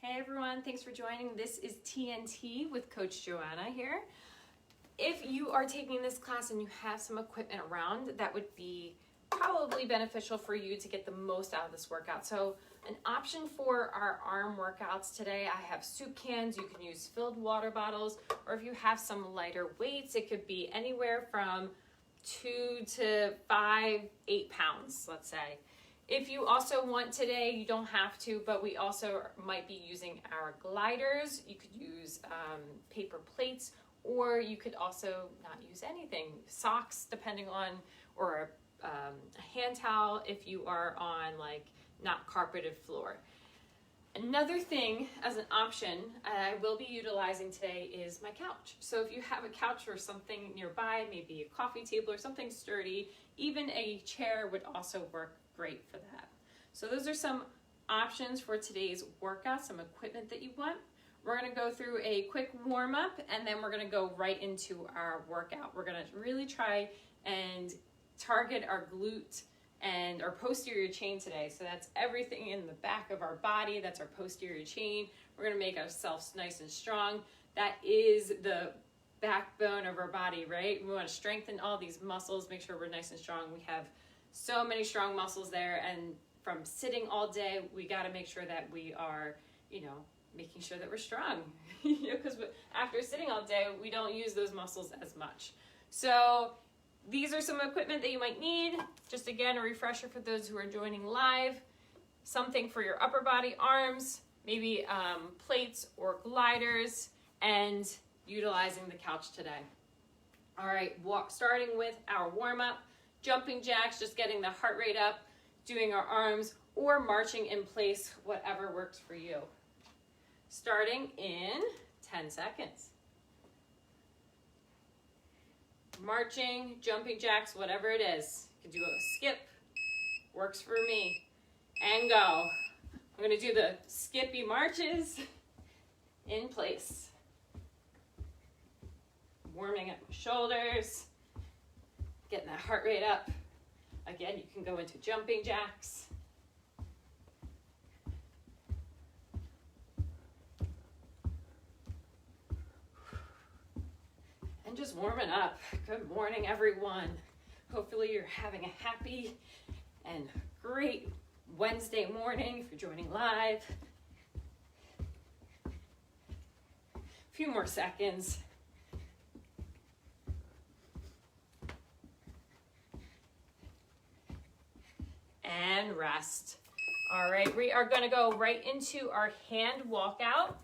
Hey everyone, thanks for joining. This is TNT with Coach Joanna here. If you are taking this class and you have some equipment around, that would be probably beneficial for you to get the most out of this workout. So an option for our arm workouts today, I have soup cans. You can use filled water bottles, or if you have some lighter weights, it could be anywhere from 2 to 5, 8 pounds, let's say. If you also want today, you don't have to, but we also might be using our gliders. You could use paper plates, or you could also not use anything. Socks, depending on, or a hand towel if you are on like not carpeted floor. Another thing as an option I will be utilizing today is my couch. So if you have a couch or something nearby, maybe a coffee table or something sturdy, even a chair would also work great for that. So those are some options for today's workout, some equipment that you want. We're going to go through a quick warm up and then we're going to go right into our workout. We're going to really try and target our glute and our posterior chain today. So that's everything in the back of our body. That's our posterior chain. We're going to make ourselves nice and strong. That is the backbone of our body, right? We want to strengthen all these muscles, make sure we're nice and strong. We have so many strong muscles there, and from sitting all day, we got to make sure that we are, making sure that we're strong, because after sitting all day, we don't use those muscles as much. So these are some equipment that you might need. Just again, a refresher for those who are joining live, something for your upper body, arms, maybe plates or gliders, and utilizing the couch today. All right, starting with our warm-up. Jumping jacks, just getting the heart rate up, doing our arms, or marching in place, whatever works for you. Starting in 10 seconds. Marching, jumping jacks, whatever it is. You can do a skip, works for me. And go. I'm gonna do the skippy marches in place. Warming up my shoulders. Getting that heart rate up. Again, you can go into jumping jacks. And just warming up. Good morning, everyone. Hopefully you're having a happy and great Wednesday morning if you're joining live. A few more seconds. And rest. All right, we are going to go right into our hand walkout.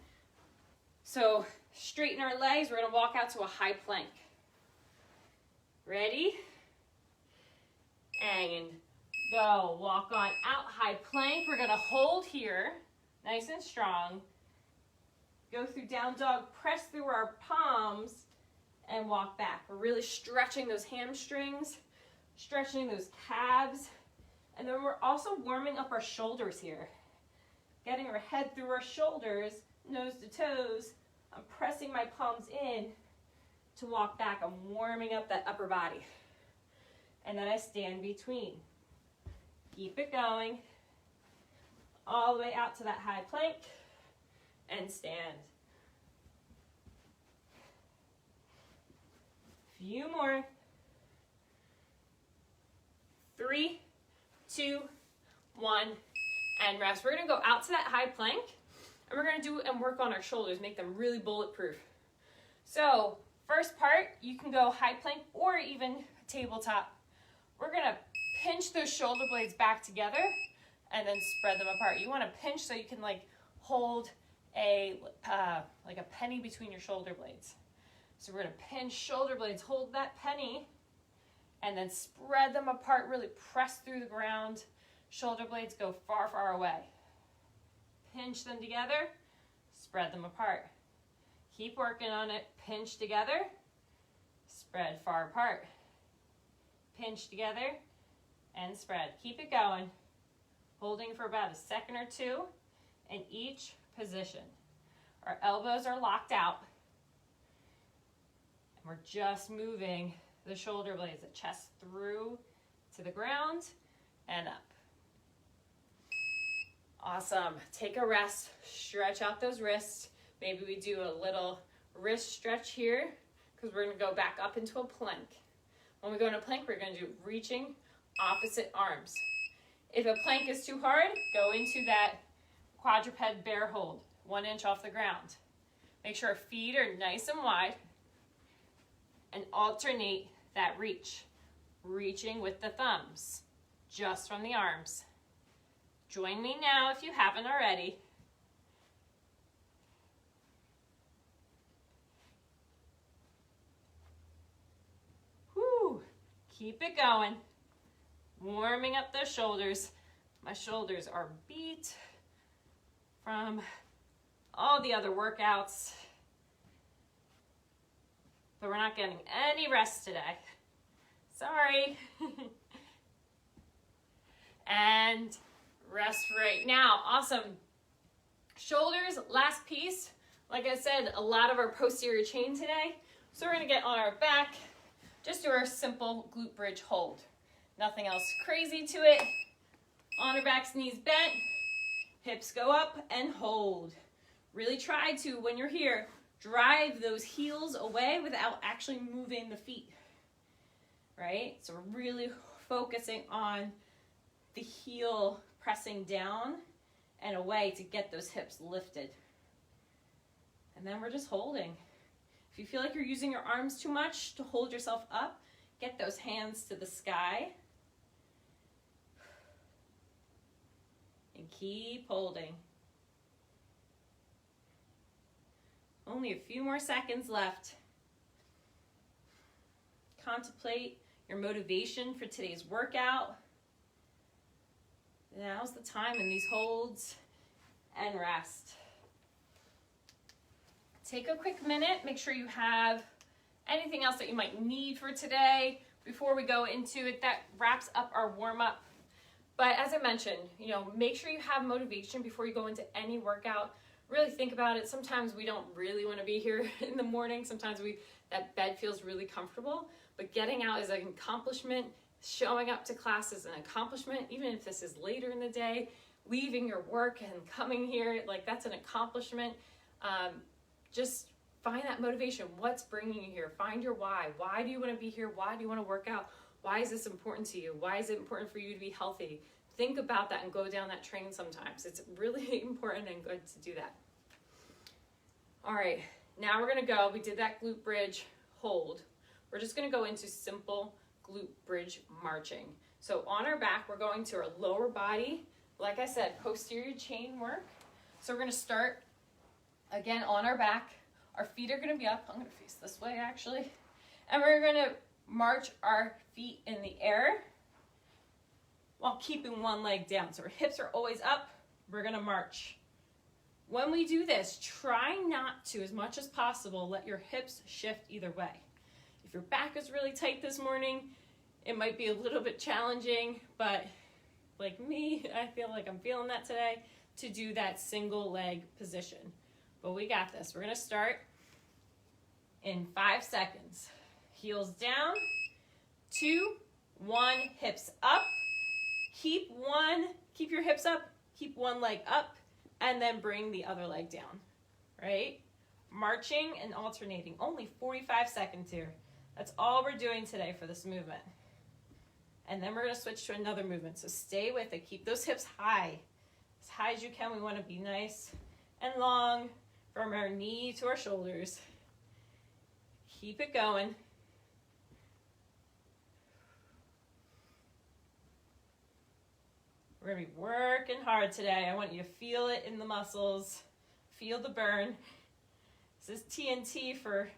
So straighten our legs. We're going to walk out to a high plank. Ready? And go. Walk on out, high plank. We're going to hold here, nice and strong. Go through down dog, press through our palms, and walk back. We're really stretching those hamstrings, stretching those calves. And then we're also warming up our shoulders here. Getting our head through our shoulders, nose to toes. I'm pressing my palms in to walk back. I'm warming up that upper body. And then I stand between. Keep it going. All the way out to that high plank. And stand. Few more. 3, 2, 1, and rest. We're going to go out to that high plank, and we're going to do and work on our shoulders, make them really bulletproof. So first part, you can go high plank or even tabletop. We're going to pinch those shoulder blades back together and then spread them apart. You want to pinch so you can hold a like a penny between your shoulder blades. So we're going to pinch shoulder blades, hold that penny, and then spread them apart, really press through the ground. Shoulder blades go far, far away. Pinch them together, spread them apart. Keep working on it. Pinch together, spread far apart. Pinch together, and spread. Keep it going. Holding for about a second or two in each position. Our elbows are locked out. And we're just moving the shoulder blades, the chest through to the ground and up. Awesome. Take a rest, stretch out those wrists. Maybe we do a little wrist stretch here because we're going to go back up into a plank. When we go into plank, we're going to do reaching opposite arms. If a plank is too hard, go into that quadruped bear hold, 1 inch off the ground. Make sure our feet are nice and wide and alternate that reach. Reaching with the thumbs, just from the arms. Join me now if you haven't already. Whew. Keep it going. Warming up those shoulders. My shoulders are beat from all the other workouts, but we're not getting any rest today. Sorry. And rest right now. Awesome. Shoulders, last piece. Like I said, a lot of our posterior chain today. So we're going to get on our back. Just do our simple glute bridge hold. Nothing else crazy to it. On our backs, knees bent. Hips go up and hold. Really try to, when you're here, drive those heels away without actually moving the feet. Right? So we're really focusing on the heel pressing down and away to get those hips lifted. And then we're just holding. If you feel like you're using your arms too much to hold yourself up, get those hands to the sky. And keep holding. Only a few more seconds left. Contemplate your motivation for today's workout. Now's the time in these holds and rest. Take a quick minute. Make sure you have anything else that you might need for today before we go into it. That wraps up our warm-up. But as I mentioned, make sure you have motivation before you go into any workout. Really think about it. Sometimes we don't really want to be here in the morning. Sometimes that bed feels really comfortable. But getting out is an accomplishment. Showing up to class is an accomplishment. Even if this is later in the day, leaving your work and coming here, that's an accomplishment. Just find that motivation. What's bringing you here? Find your why. Why do you want to be here? Why do you want to work out? Why is this important to you? Why is it important for you to be healthy? Think about that and go down that train sometimes. It's really important and good to do that. All right, now we're going to go. We did that glute bridge hold. We're just going to go into simple glute bridge marching. So on our back, we're going to our lower body. Like I said, posterior chain work. So we're going to start again on our back. Our feet are going to be up. I'm going to face this way actually. And we're going to march our feet in the air while keeping one leg down. So our hips are always up. We're going to march. When we do this, try not to, as much as possible, let your hips shift either way. If your back is really tight this morning, it might be a little bit challenging, but like me, I feel like I'm feeling that today, to do that single leg position. But we got this. We're going to start in 5 seconds. Heels down, 2, 1, hips up. Keep your hips up, keep one leg up, and then bring the other leg down, right? Marching and alternating, only 45 seconds here. That's all we're doing today for this movement. And then we're gonna switch to another movement, so stay with it. Keep those hips high as you can. We wanna be nice and long from our knee to our shoulders. Keep it going. We're going to be working hard today. I want you to feel it in the muscles. Feel the burn. This is TNT for,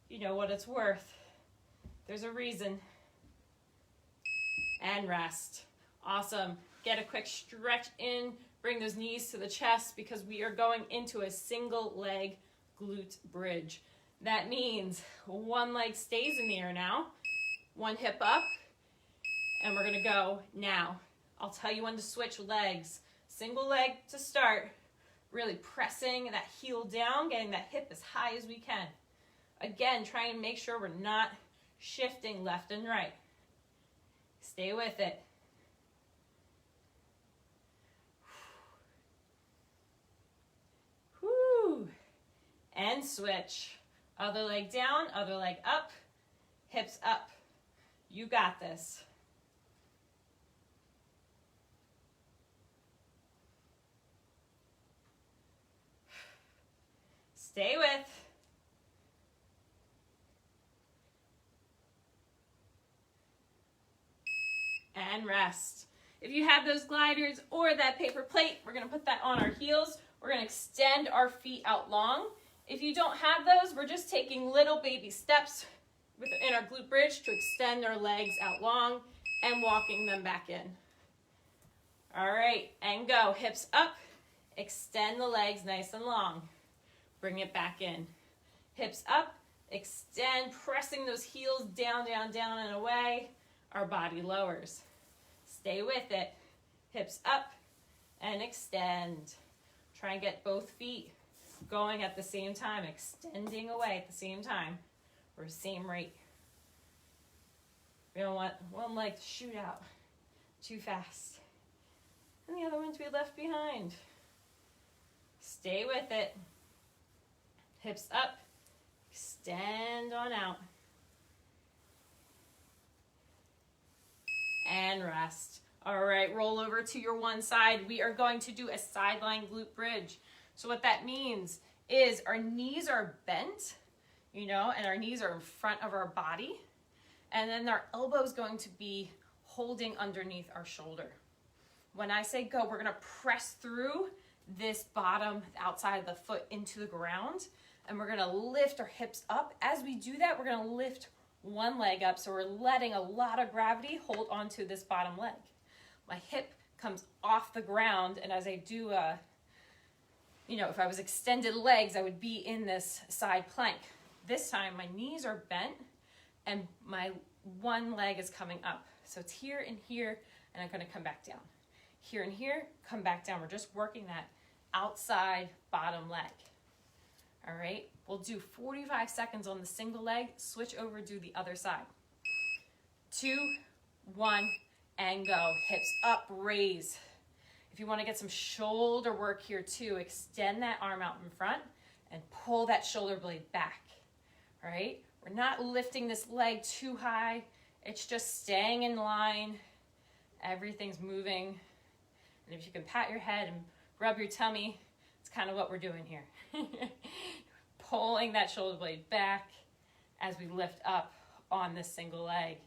what it's worth. There's a reason. And rest. Awesome. Get a quick stretch in. Bring those knees to the chest because we are going into a single leg glute bridge. That means one leg stays in the air now. One hip up. And we're going to go now. I'll tell you when to switch legs. Single leg to start. Really pressing that heel down, getting that hip as high as we can. Again, try and make sure we're not shifting left and right. Stay with it. and switch. Other leg down, other leg up, hips up. You got this. Stay with. And rest. If you have those gliders or that paper plate, we're going to put that on our heels. We're going to extend our feet out long. If you don't have those, we're just taking little baby steps in our glute bridge to extend our legs out long and walking them back in. All right, and go. Hips up. Extend the legs nice and long. Bring it back in. Hips up. Extend, pressing those heels down, down, down and away. Our body lowers. Stay with it. Hips up and extend. Try and get both feet going at the same time, extending away at the same time, or same rate. We don't want one leg to shoot out too fast, and the other one to be left behind. Stay with it. Hips up, extend on out. And rest. All right, roll over to your one side. We are going to do a sideline glute bridge. So what that means is our knees are bent, and our knees are in front of our body. And then our elbow is going to be holding underneath our shoulder. When I say go, we're gonna press through this bottom outside of the foot into the ground, and we're gonna lift our hips up. As we do that, we're gonna lift one leg up, so we're letting a lot of gravity hold onto this bottom leg. My hip comes off the ground, and as I do, if I was extended legs, I would be in this side plank. This time, my knees are bent, and my one leg is coming up. So it's here and here, and I'm gonna come back down. Here and here, come back down. We're just working that outside bottom leg. All right, we'll do 45 seconds on the single leg, switch over, do the other side. 2, 1, and go. Hips up, raise. If you want to get some shoulder work here too, extend that arm out in front and pull that shoulder blade back. All right, we're not lifting this leg too high. It's just staying in line. Everything's moving. And if you can pat your head and rub your tummy, it's kind of what we're doing here. Pulling that shoulder blade back as we lift up on this single leg.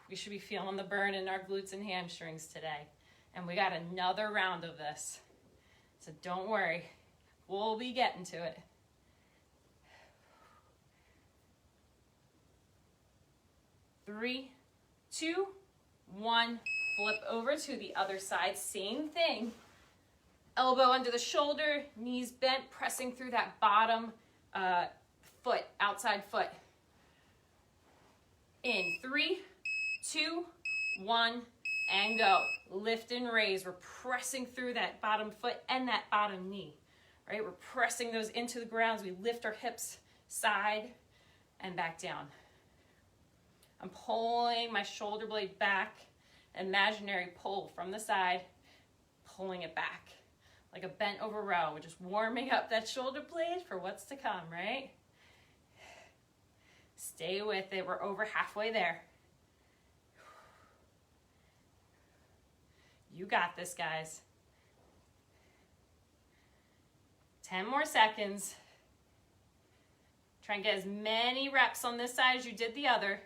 We should be feeling the burn in our glutes and hamstrings today. And we got another round of this. So don't worry, we'll be getting to it. 3, 2, 1, flip over to the other side, same thing. Elbow under the shoulder, knees bent, pressing through that bottom foot, outside foot. In 3, 2, 1, and go. Lift and raise. We're pressing through that bottom foot and that bottom knee. Right? We're pressing those into the ground as we lift our hips side and back down. I'm pulling my shoulder blade back, imaginary pull from the side, pulling it back. Like a bent over row. We're just warming up that shoulder blade for what's to come, right? Stay with it. We're over halfway there. You got this, guys. 10 more seconds. Try and get as many reps on this side as you did the other.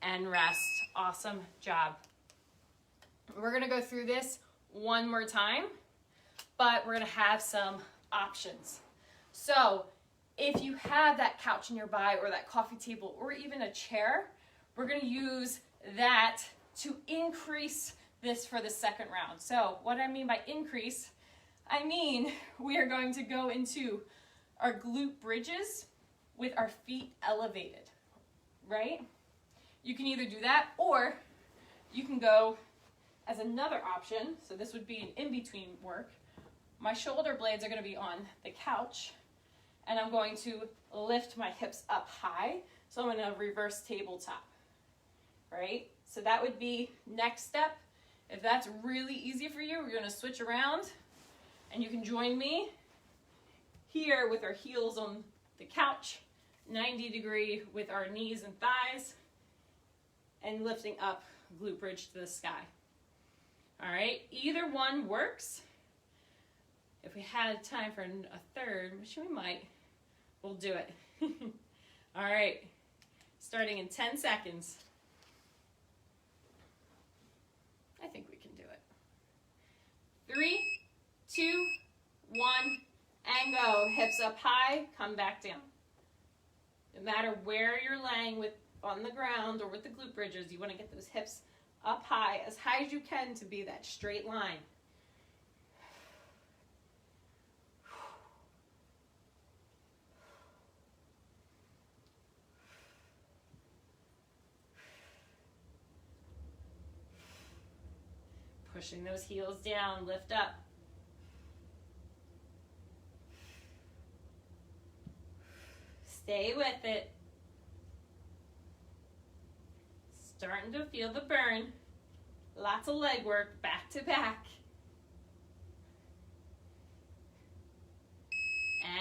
And rest. Awesome job. We're gonna go through this one more time, but we're gonna have some options. So if you have that couch nearby or that coffee table or even a chair, we're gonna use that to increase this for the second round. So what I mean by increase, I mean we are going to go into our glute bridges with our feet elevated, right? You can either do that or you can go as another option. So this would be an in-between work. My shoulder blades are going to be on the couch and I'm going to lift my hips up high. So I'm going to reverse tabletop, right? So that would be next step. If that's really easy for you, we're going to switch around and you can join me here with our heels on the couch, 90 degree with our knees and thighs, and lifting up, glute bridge to the sky. All right, either one works. If we had time for a third, which we might, we'll do it. All right, starting in 10 seconds. I think we can do it. 3, 2, 1, and go. Hips up high, come back down. No matter where you're laying on the ground or with the glute bridges, you want to get those hips up high as you can to be that straight line. Pushing those heels down, lift up. Stay with it. Starting to feel the burn. Lots of leg work, back to back.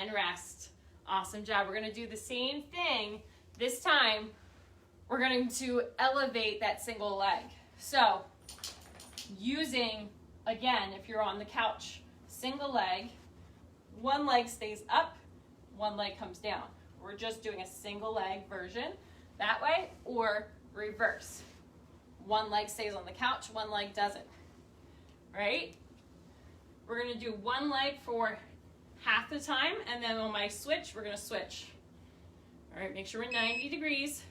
And rest. Awesome job. We're going to do the same thing. This time, we're going to elevate that single leg. So, using, again, if you're on the couch, single leg, one leg stays up, one leg comes down. We're just doing a single leg version that way, or reverse. One leg stays on the couch, one leg doesn't, right? We're gonna do one leg for half the time, and then on my switch, we're gonna switch. All right, make sure we're 90 degrees.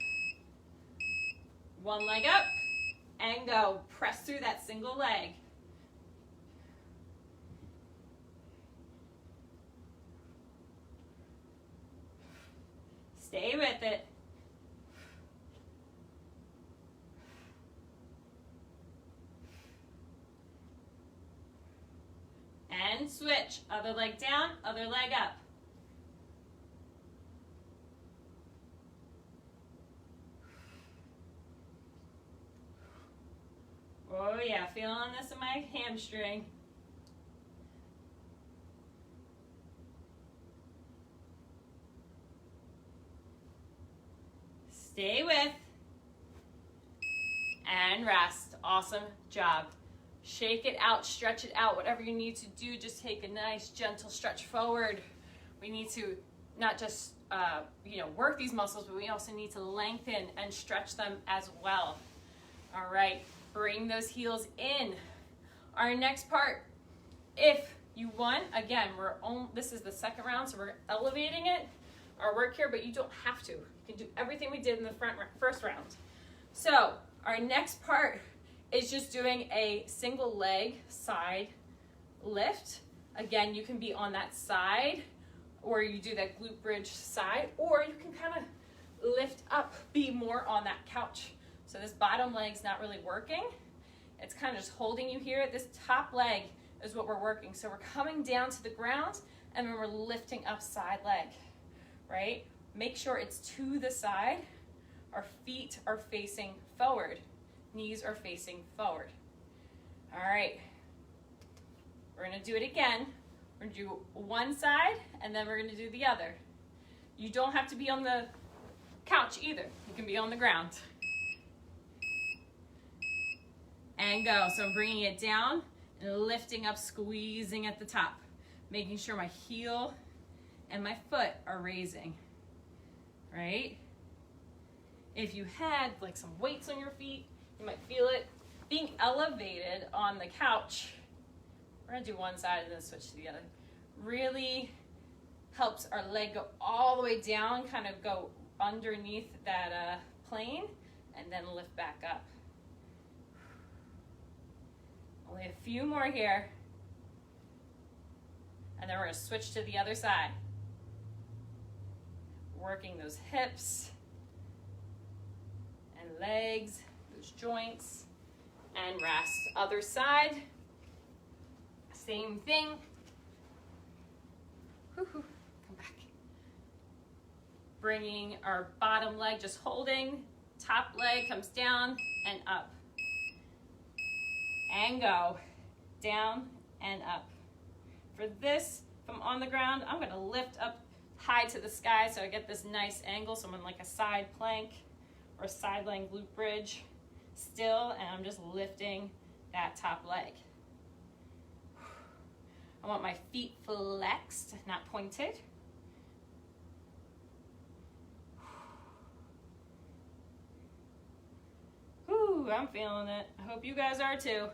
One leg up, and go. Press through that single leg. Stay with it. And switch. Other leg down, other leg up. Oh yeah, feeling this in my hamstring. Stay with. And rest. Awesome job. Shake it out, stretch it out, whatever you need to do. Just take a nice gentle stretch forward. We need to not just work these muscles, but we also need to lengthen and stretch them as well. All right, bring those heels in. Our next part, if you want, again, this is the second round, so we're elevating it, our work here, but you don't have to. You can do everything we did in the first round. So our next part is just doing a single leg side lift. Again, you can be on that side, or you do that glute bridge side, or you can kind of lift up, be more on that couch. So this bottom leg's not really working. It's kind of just holding you here. This top leg is what we're working. So we're coming down to the ground, and then we're lifting up side leg, right? Make sure it's to the side. Our feet are facing forward. Knees are facing forward. All right. We're gonna do it again. We're gonna do one side, and then we're gonna do the other. You don't have to be on the couch either. You can be on the ground. And go. So I'm bringing it down and lifting up, squeezing at the top, making sure my heel and my foot are raising, right? If you had like some weights on your feet, you might feel it. Being elevated on the couch, we're gonna do one side and then switch to the other, really helps our leg go all the way down, kind of go underneath that plane, and then lift back up. Only a few more here. And then we're gonna switch to the other side. Working those hips and legs, those joints, and rest. Other side, same thing. Come back. Bringing our bottom leg, just holding, top leg comes down and up. And go, down and up. For this, If I'm on the ground, I'm gonna lift up high to the sky so I get this nice angle. So I'm in like a side plank or side leg glute bridge still, and I'm just lifting that top leg. I want my feet flexed, not pointed. Whew, I'm feeling it. I hope you guys are too.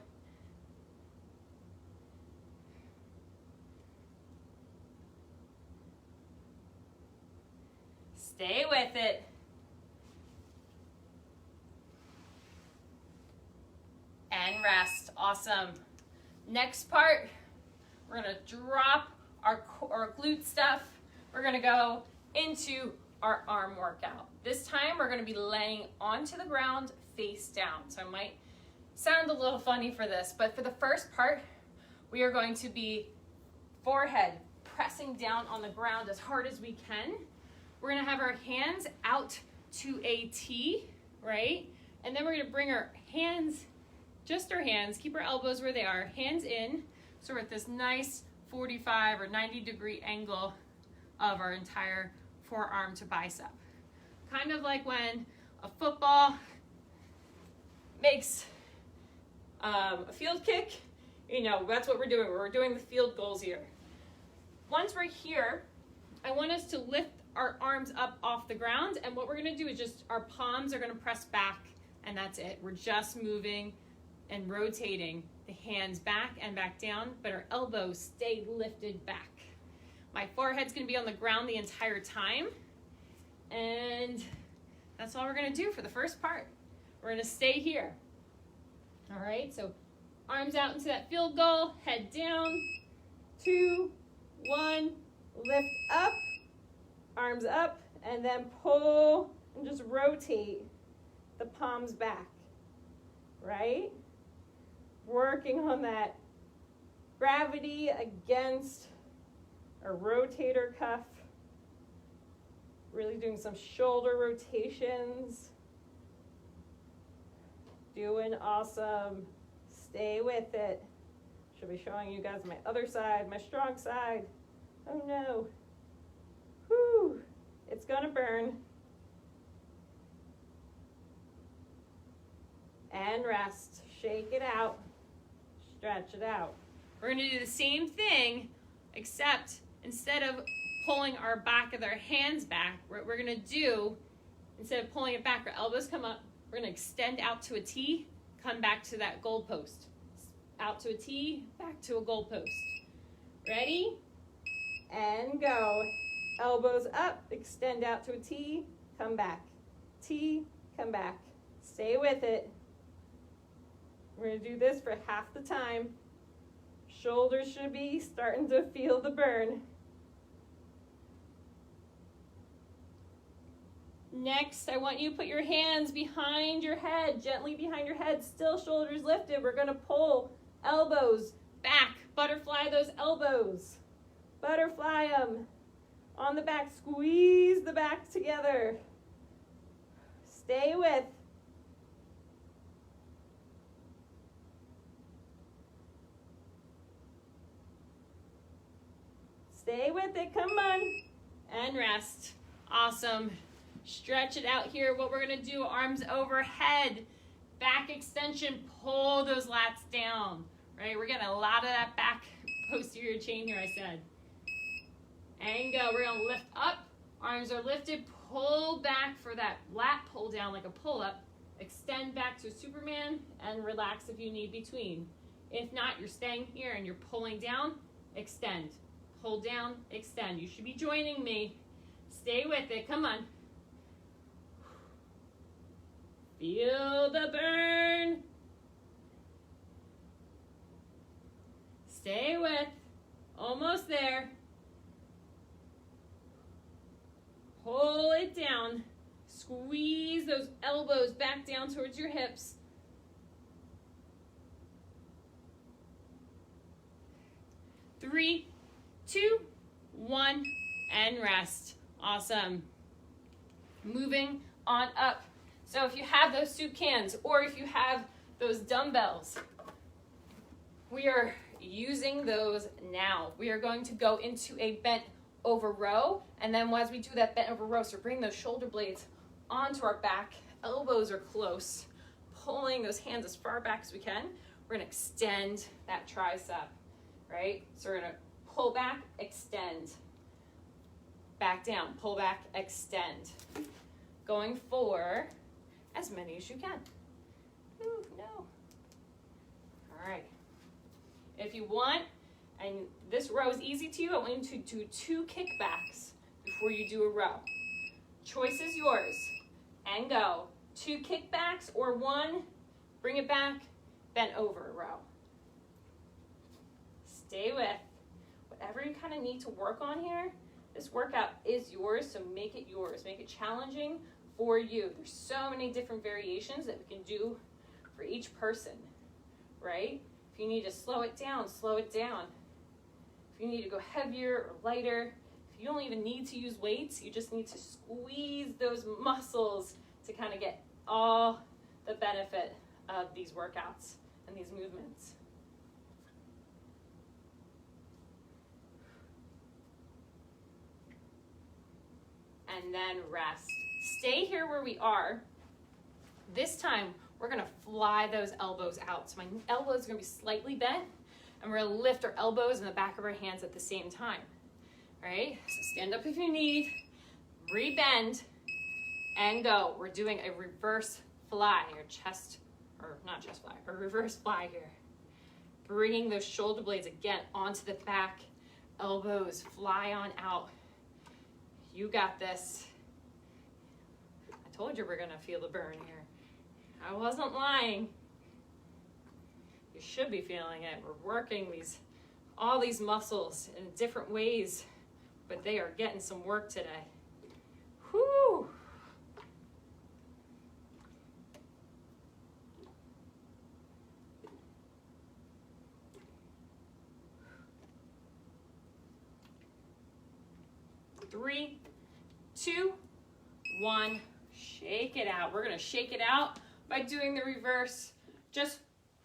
Stay with it. And rest. Awesome. Next part, we're gonna drop our glute stuff. We're gonna go into our arm workout. This time we're gonna be laying onto the ground face down. So it might sound a little funny for this, but for the first part, we are going to be forehead pressing down on the ground as hard as we can. We're gonna have our hands out to a T, right? And then we're gonna bring our hands, just our hands, keep our elbows where they are, hands in. So we're at this nice 45 or 90-degree angle of our entire forearm to bicep. Kind of like when a football makes a field kick, you know, that's what we're doing. We're doing the field goals here. Once we're here, I want us to lift our arms up off the ground, and what we're gonna do is just, our palms are gonna press back, and that's it. We're just moving and rotating the hands back and back down, but our elbows stay lifted back. My forehead's gonna be on the ground the entire time, and that's all we're gonna do for the first part. We're gonna stay here. All right, so arms out into that field goal, head down, 2, 1, lift up, arms up, and then pull and just rotate the palms back, right? Working on that gravity against our rotator cuff. Really doing some shoulder rotations. Doing awesome. Stay with it. Should be showing you guys my other side, my strong side. Oh no. Whew. It's gonna burn. And rest. Shake it out. Stretch it out. We're gonna do the same thing, except instead of pulling our back of our hands back, what we're gonna do, instead of pulling it back, our elbows come up, we're gonna extend out to a T, come back to that goal post. Out to a T, back to a goal post. Ready? And go. Elbows up, extend out to a T, come back. T, come back. Stay with it. We're gonna do this for half the time. Shoulders should be starting to feel the burn. Next, I want you to put your hands behind your head, gently behind your head, still shoulders lifted. We're gonna pull elbows back, butterfly those elbows. Butterfly them. On the back, squeeze the back together. Stay with. Stay with it, come on. And rest. Awesome. Stretch it out here. What we're gonna do, arms overhead, back extension, pull those lats down, right? We're getting a lot of that back posterior chain here, I said. And go, we're gonna lift up, arms are lifted, pull back for that lat pull down like a pull up, extend back to a Superman, and relax if you need between. If not, you're staying here and you're pulling down, extend. Pull down, extend. You should be joining me. Stay with it, come on. Feel the burn. Stay with, almost there. Pull it down. Squeeze those elbows back down towards your hips. Three, 2, 1, and rest. Awesome. Moving on up. So if you have those soup cans or if you have those dumbbells, we are using those now. We are going to go into a bent over row, and then as we do that bent over row, so bring those shoulder blades onto our back, elbows are close, pulling those hands as far back as we can. We're gonna extend that tricep, right? So we're gonna pull back, extend, back down, pull back, extend. Going for as many as you can. Ooh, no. All right. If you want, and this row is easy to you, I want you to do 2 kickbacks before you do a row. Choice is yours. And go. 2 kickbacks or 1, bring it back, bent over a row. Stay with whatever you kind of need to work on here. This workout is yours, so make it yours. Make it challenging for you. There's so many different variations that we can do for each person, right? If you need to slow it down, slow it down. If you need to go heavier or lighter, if you don't even need to use weights, you just need to squeeze those muscles to kind of get all the benefit of these workouts and these movements. And then rest. Stay here where we are. This time, we're gonna fly those elbows out. So my elbows are gonna be slightly bent, and we're gonna lift our elbows in the back of our hands at the same time. All right, so stand up if you need, re-bend, and go. We're doing a reverse fly, a reverse fly here. Bringing those shoulder blades again onto the back, elbows fly on out. You got this. I told you we're gonna feel the burn here. I wasn't lying. You should be feeling it. We're working all these muscles in different ways, but they are getting some work today. Whoo! Three, 2, 1, shake it out. We're gonna shake it out by doing the reverse, just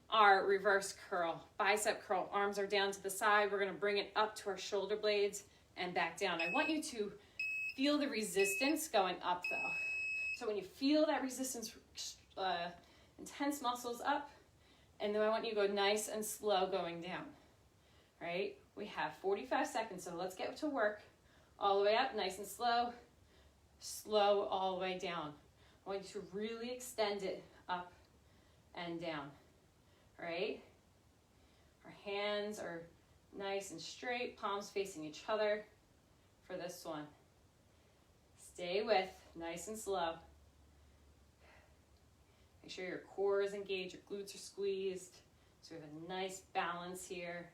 our reverse curl, bicep curl. Arms are down to the side. We're gonna bring it up to our shoulder blades and back down. I want you to feel the resistance going up though. So when you feel that resistance, intense muscles up, and then I want you to go nice and slow going down, right? We have 45 seconds, so let's get to work. All the way up, nice and slow, slow all the way down. I want you to really extend it up and down, all right? Our hands are nice and straight, palms facing each other for this one. Stay with, nice and slow. Make sure your core is engaged, your glutes are squeezed, so we have a nice balance here.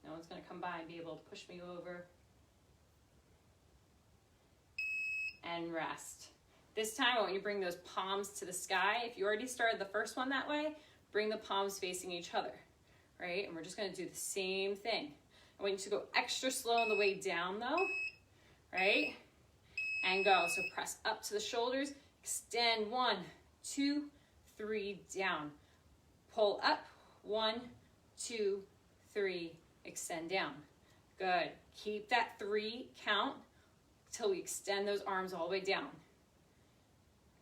No one's gonna come by and be able to push me over. And rest. This time I want you to bring those palms to the sky. If you already started the first one that way, bring the palms facing each other, right? And we're just gonna do the same thing. I want you to go extra slow on the way down though, right? And go, so press up to the shoulders, extend, 1, 2, 3, down. Pull up, 1, 2, 3, extend down. Good. Keep that 3 count till we extend those arms all the way down.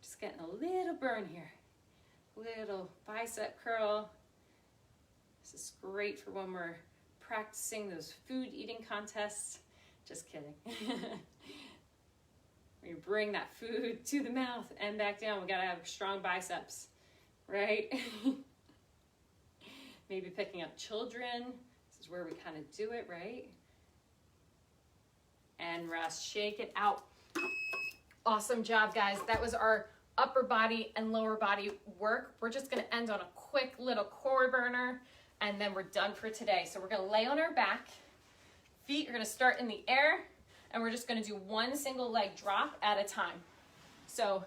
Just getting a little burn here. Little bicep curl. This is great for when we're practicing those food eating contests. Just kidding. When you bring that food to the mouth and back down, we gotta have strong biceps, right? Maybe picking up children. This is where we kind of do it, right? And rest, shake it out. Awesome job, guys. That was our upper body and lower body work. We're just gonna end on a quick little core burner, and then we're done for today. So we're gonna lay on our back. Feet are gonna start in the air, and we're just gonna do one single leg drop at a time. So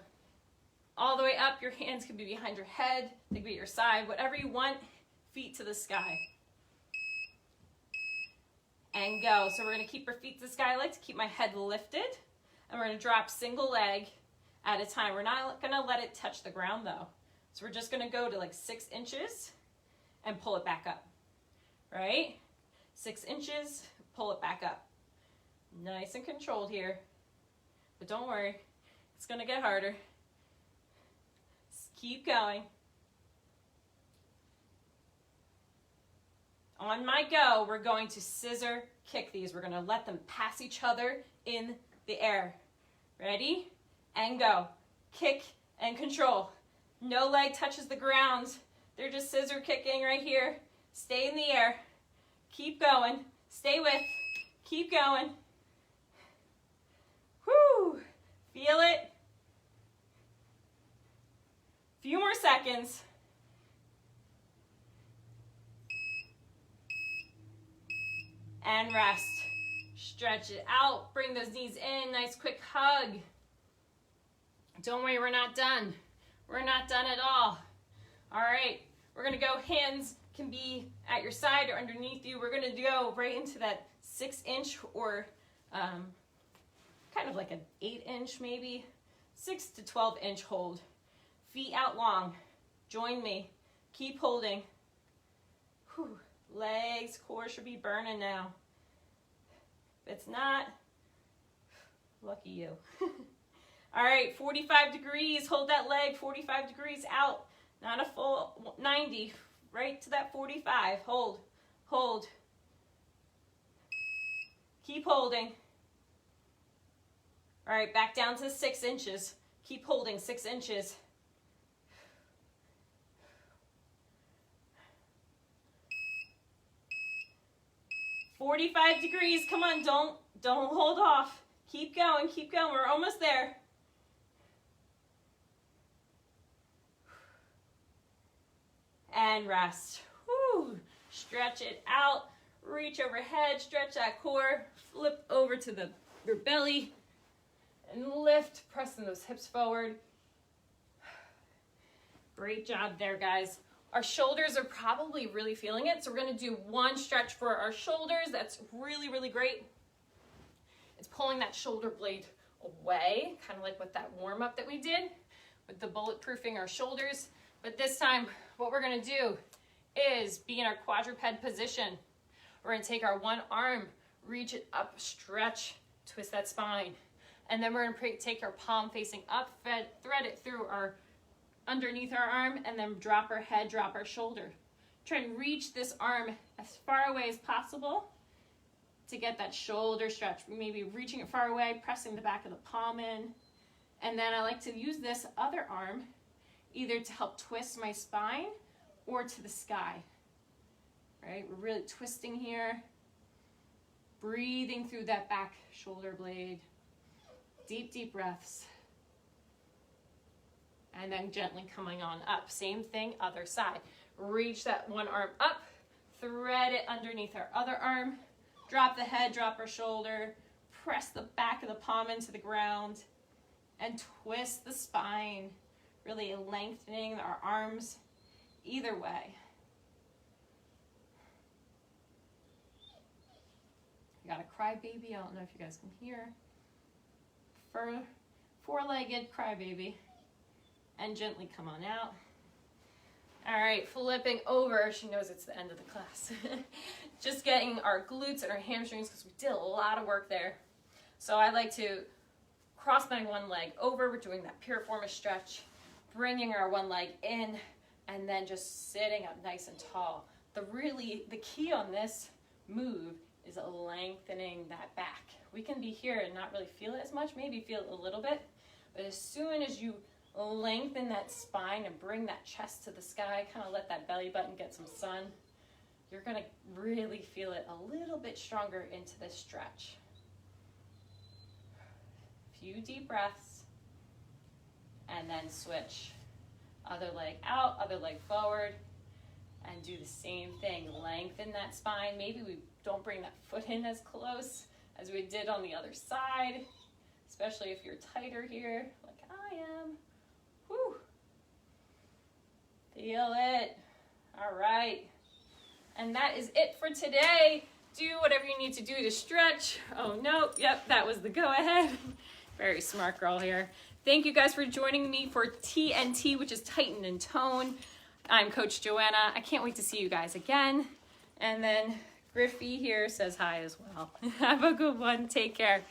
all the way up, your hands can be behind your head, they can be at your side, whatever you want, feet to the sky. And go. So we're gonna keep our feet to the sky. I like to keep my head lifted, and we're gonna drop single leg at a time. We're not gonna let it touch the ground though. So we're just gonna go to like 6 inches, and pull it back up, right? 6 inches, pull it back up. Nice and controlled here. But don't worry, it's gonna get harder. Just keep going. On my go, we're going to scissor kick these. We're gonna let them pass each other in the air. Ready? And go. Kick and control. No leg touches the ground. They're just scissor kicking right here. Stay in the air. Keep going. Stay with. Keep going. Whoo! Feel it? Few more seconds. And rest. Stretch it out. Bring those knees in. Nice quick hug. Don't worry, we're not done. We're not done at all. All right, we're gonna go, hands can be at your side or underneath you. We're gonna go right into that 6 inch or kind of like an 8 inch maybe, 6 to 12 inch hold. Feet out long. Join me. Keep holding. Whew. Legs, core should be burning now. If it's not, lucky you. All right, 45 degrees. Hold that leg 45 degrees out. Not a full 90. Right to that 45. Hold. Hold. Keep holding. All right, back down to 6 inches. Keep holding 6 inches. "45 degrees. Come on, don't hold off. Keep going, keep going. We're almost there. And rest. Woo. Stretch it out. Reach overhead. Stretch that core. Flip over to your belly. And lift. Pressing those hips forward. Great job there, guys. Our shoulders are probably really feeling it. So we're going to do one stretch for our shoulders. That's really, really great. It's pulling that shoulder blade away, kind of like with that warm-up that we did with the bulletproofing our shoulders. But this time, what we're gonna do is be in our quadruped position. We're gonna take our one arm, reach it up, stretch, twist that spine. And then we're gonna take our palm facing up, thread it through underneath our arm, and then drop our head, drop our shoulder. Try and reach this arm as far away as possible to get that shoulder stretch. Maybe reaching it far away, pressing the back of the palm in. And then I like to use this other arm either to help twist my spine or to the sky. Right? We're really twisting here. Breathing through that back shoulder blade. Deep, deep breaths. And then gently coming on up. Same thing, other side. Reach that one arm up, thread it underneath our other arm, drop the head, drop our shoulder, press the back of the palm into the ground, and twist the spine, really lengthening our arms either way. We got a crybaby. I don't know if you guys can hear. Four-legged crybaby. And gently come on out. All right, flipping over. She knows it's the end of the class. Just getting our glutes and our hamstrings because we did a lot of work there. So I like to cross my one leg over. We're doing that piriformis stretch, bringing our one leg in, and then just sitting up nice and tall. The key on this move is lengthening that back. We can be here and not really feel it as much, maybe feel it a little bit, but as soon as you lengthen that spine and bring that chest to the sky, kind of let that belly button get some sun, you're gonna really feel it a little bit stronger into this stretch. Few deep breaths, and then switch. Other leg out, other leg forward, and do the same thing. Lengthen that spine. Maybe we don't bring that foot in as close as we did on the other side, especially if you're tighter here, like I am. Whew. Feel it. All right. And that is it for today. Do whatever you need to do to stretch. Oh, no. Yep, that was the go-ahead. Very smart girl here. Thank you guys for joining me for TNT, which is Tighten and Tone. I'm Coach Joanna. I can't wait to see you guys again. And then Griffey here says hi as well. Have a good one. Take care.